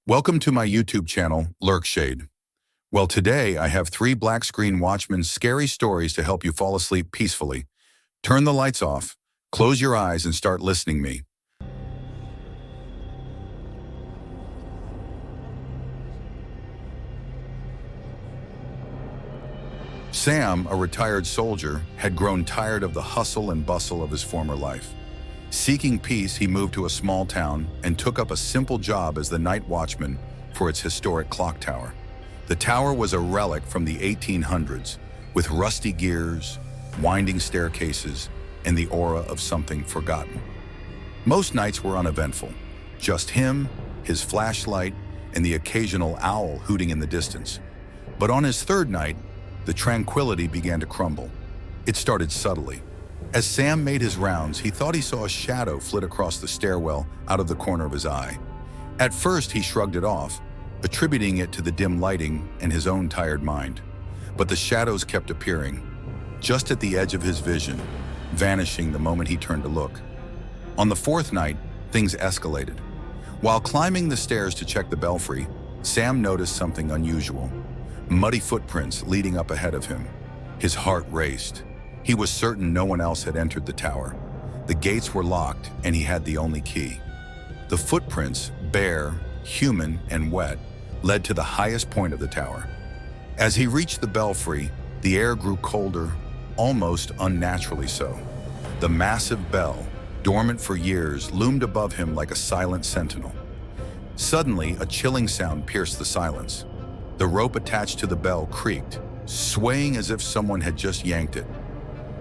Welcome to my YouTube channel, Lurkshade. Well, today I have 3 Black Screen Watchmen's scary stories to help you fall asleep peacefully. Turn the lights off, close your eyes, and start listening me. Sam, a retired soldier, had grown tired of the hustle and bustle of his former life. Seeking peace, he moved to a small town and took up a simple job as the night watchman for its historic clock tower. The tower was a relic from the 1800s, with rusty gears, winding staircases, and the aura of something forgotten. Most nights were uneventful. Just him, his flashlight, and the occasional owl hooting in the distance. But on his third night, the tranquility began to crumble. It started subtly. As Sam made his rounds, he thought he saw a shadow flit across the stairwell out of the corner of his eye. At first, he shrugged it off, attributing it to the dim lighting and his own tired mind. But the shadows kept appearing, just at the edge of his vision, vanishing the moment he turned to look. On the fourth night, things escalated. While climbing the stairs to check the belfry, Sam noticed something unusual. Muddy footprints leading up ahead of him. His heart raced. He was certain no one else had entered the tower. The gates were locked, and he had the only key. The footprints, bare, human, and wet, led to the highest point of the tower. As he reached the belfry, the air grew colder, almost unnaturally so. The massive bell, dormant for years, loomed above him like a silent sentinel. Suddenly, a chilling sound pierced the silence. The rope attached to the bell creaked, swaying as if someone had just yanked it.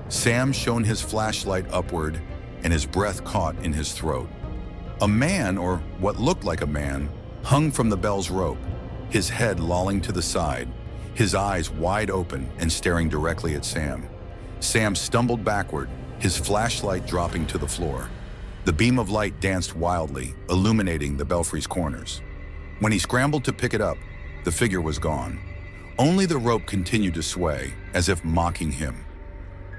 Sam shone his flashlight upward, and his breath caught in his throat. A man, or what looked like a man, hung from the bell's rope, his head lolling to the side, his eyes wide open and staring directly at Sam. Sam stumbled backward, his flashlight dropping to the floor. The beam of light danced wildly, illuminating the belfry's corners. When he scrambled to pick it up, the figure was gone. Only the rope continued to sway, as if mocking him.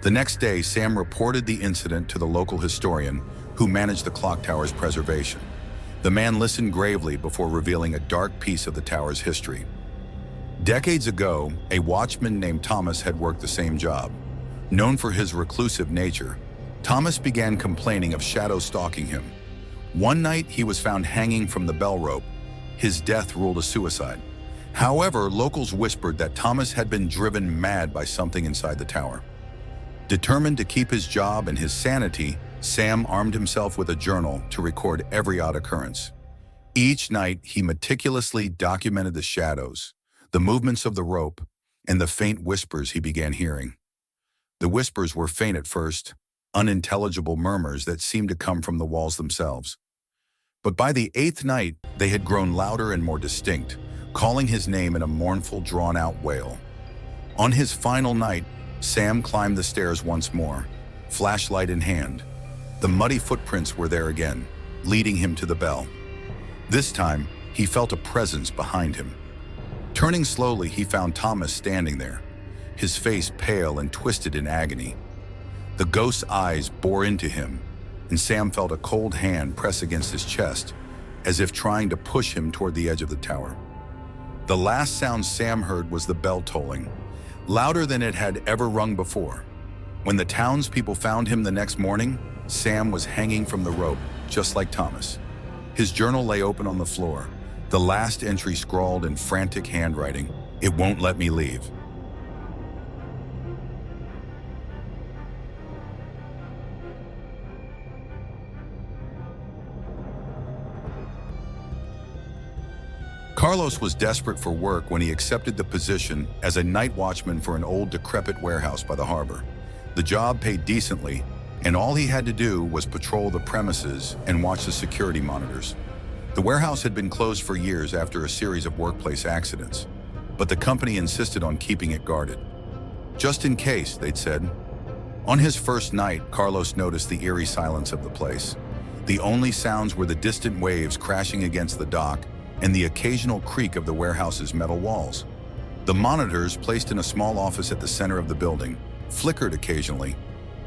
The next day, Sam reported the incident to the local historian who managed the clock tower's preservation. The man listened gravely before revealing a dark piece of the tower's history. Decades ago, a watchman named Thomas had worked the same job. Known for his reclusive nature, Thomas began complaining of shadows stalking him. One night, he was found hanging from the bell rope. His death ruled a suicide. However, locals whispered that Thomas had been driven mad by something inside the tower. Determined to keep his job and his sanity, Sam armed himself with a journal to record every odd occurrence. Each night, he meticulously documented the shadows, the movements of the rope, and the faint whispers he began hearing. The whispers were faint at first, unintelligible murmurs that seemed to come from the walls themselves. But by the 8th night, they had grown louder and more distinct, calling his name in a mournful, drawn-out wail. On his final night, Sam climbed the stairs once more, flashlight in hand. The muddy footprints were there again, leading him to the bell. This time, he felt a presence behind him. Turning slowly, he found Thomas standing there, his face pale and twisted in agony. The ghost's eyes bore into him, and Sam felt a cold hand press against his chest, as if trying to push him toward the edge of the tower. The last sound Sam heard was the bell tolling, louder than it had ever rung before. When the townspeople found him the next morning, Sam was hanging from the rope, just like Thomas. His journal lay open on the floor, the last entry scrawled in frantic handwriting, "It won't let me leave." Carlos was desperate for work when he accepted the position as a night watchman for an old, decrepit warehouse by the harbor. The job paid decently, and all he had to do was patrol the premises and watch the security monitors. The warehouse had been closed for years after a series of workplace accidents, but the company insisted on keeping it guarded. Just in case, they'd said. On his first night, Carlos noticed the eerie silence of the place. The only sounds were the distant waves crashing against the dock and the occasional creak of the warehouse's metal walls. The monitors, placed in a small office at the center of the building, flickered occasionally,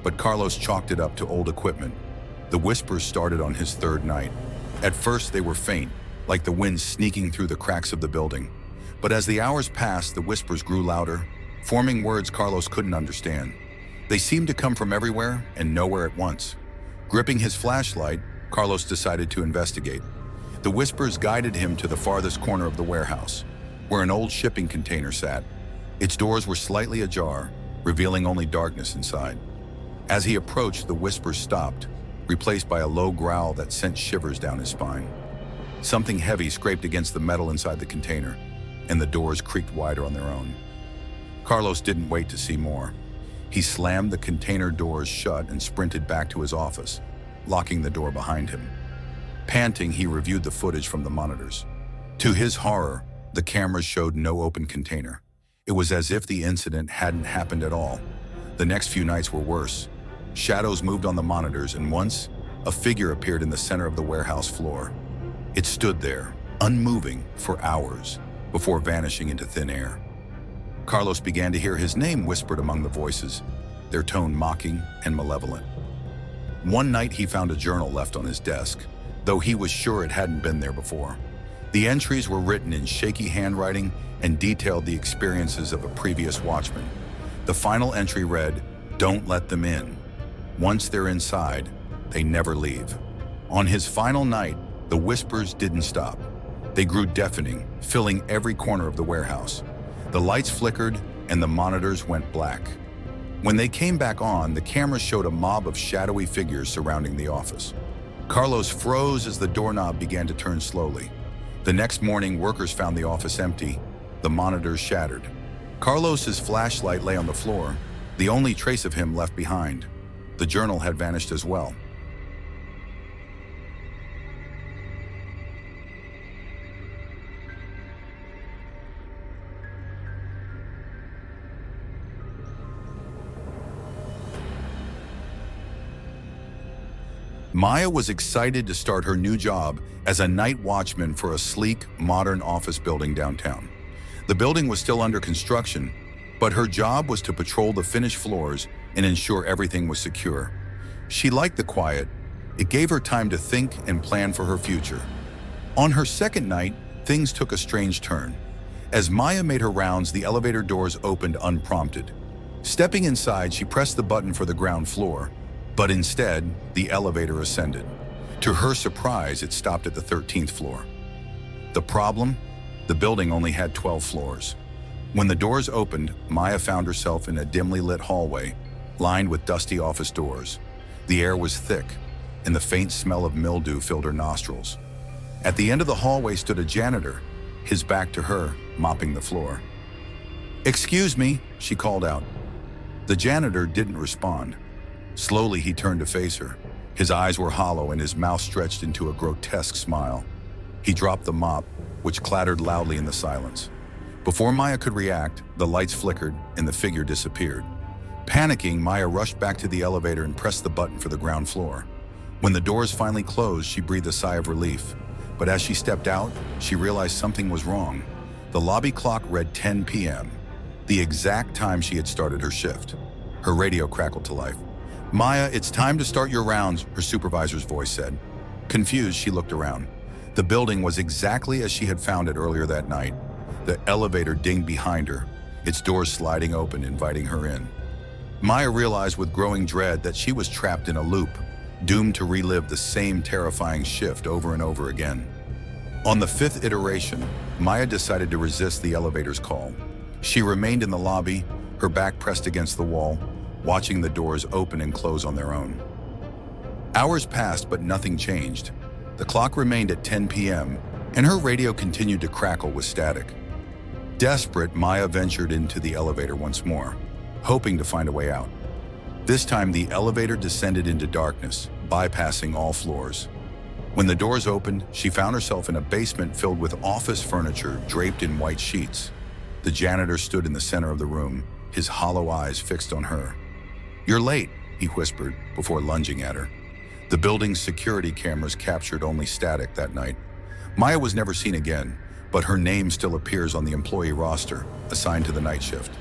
but Carlos chalked it up to old equipment. The whispers started on his third night. At first they were faint, like the wind sneaking through the cracks of the building. But as the hours passed, the whispers grew louder, forming words Carlos couldn't understand. They seemed to come from everywhere and nowhere at once. Gripping his flashlight, Carlos decided to investigate. The whispers guided him to the farthest corner of the warehouse, where an old shipping container sat. Its doors were slightly ajar, revealing only darkness inside. As he approached, the whispers stopped, replaced by a low growl that sent shivers down his spine. Something heavy scraped against the metal inside the container, and the doors creaked wider on their own. Carlos didn't wait to see more. He slammed the container doors shut and sprinted back to his office, locking the door behind him. Panting, he reviewed the footage from the monitors. To his horror, the cameras showed no open container. It was as if the incident hadn't happened at all. The next few nights were worse. Shadows moved on the monitors, and once, a figure appeared in the center of the warehouse floor. It stood there, unmoving, for hours, before vanishing into thin air. Carlos began to hear his name whispered among the voices, their tone mocking and malevolent. One night he found a journal left on his desk, though he was sure it hadn't been there before. The entries were written in shaky handwriting and detailed the experiences of a previous watchman. The final entry read, "Don't let them in. Once they're inside, they never leave." On his final night, the whispers didn't stop. They grew deafening, filling every corner of the warehouse. The lights flickered and the monitors went black. When they came back on, the cameras showed a mob of shadowy figures surrounding the office. Carlos froze as the doorknob began to turn slowly. The next morning, workers found the office empty, the monitors shattered. Carlos's flashlight lay on the floor, the only trace of him left behind. The journal had vanished as well. Maya was excited to start her new job as a night watchman for a sleek, modern office building downtown. The building was still under construction, but her job was to patrol the finished floors and ensure everything was secure. She liked the quiet. It gave her time to think and plan for her future. On her second night, things took a strange turn. As Maya made her rounds, the elevator doors opened unprompted. Stepping inside, she pressed the button for the ground floor, but instead, the elevator ascended. To her surprise, it stopped at the 13th floor. The problem? The building only had 12 floors. When the doors opened, Maya found herself in a dimly lit hallway, lined with dusty office doors. The air was thick, and the faint smell of mildew filled her nostrils. At the end of the hallway stood a janitor, his back to her, mopping the floor. "Excuse me," she called out. The janitor didn't respond. Slowly, he turned to face her. His eyes were hollow and his mouth stretched into a grotesque smile. He dropped the mop, which clattered loudly in the silence. Before Maya could react, the lights flickered and the figure disappeared. Panicking, Maya rushed back to the elevator and pressed the button for the ground floor. When the doors finally closed, she breathed a sigh of relief. But as she stepped out, she realized something was wrong. The lobby clock read 10 p.m., the exact time she had started her shift. Her radio crackled to life. "Maya, it's time to start your rounds," her supervisor's voice said. Confused, she looked around. The building was exactly as she had found it earlier that night. The elevator dinged behind her, its doors sliding open, inviting her in. Maya realized with growing dread that she was trapped in a loop, doomed to relive the same terrifying shift over and over again. On the fifth iteration, Maya decided to resist the elevator's call. She remained in the lobby, her back pressed against the wall, watching the doors open and close on their own. Hours passed, but nothing changed. The clock remained at 10 p.m., and her radio continued to crackle with static. Desperate, Maya ventured into the elevator once more, hoping to find a way out. This time, the elevator descended into darkness, bypassing all floors. When the doors opened, she found herself in a basement filled with office furniture draped in white sheets. The janitor stood in the center of the room, his hollow eyes fixed on her. "You're late," he whispered before lunging at her. The building's security cameras captured only static that night. Maya was never seen again, but her name still appears on the employee roster, assigned to the night shift.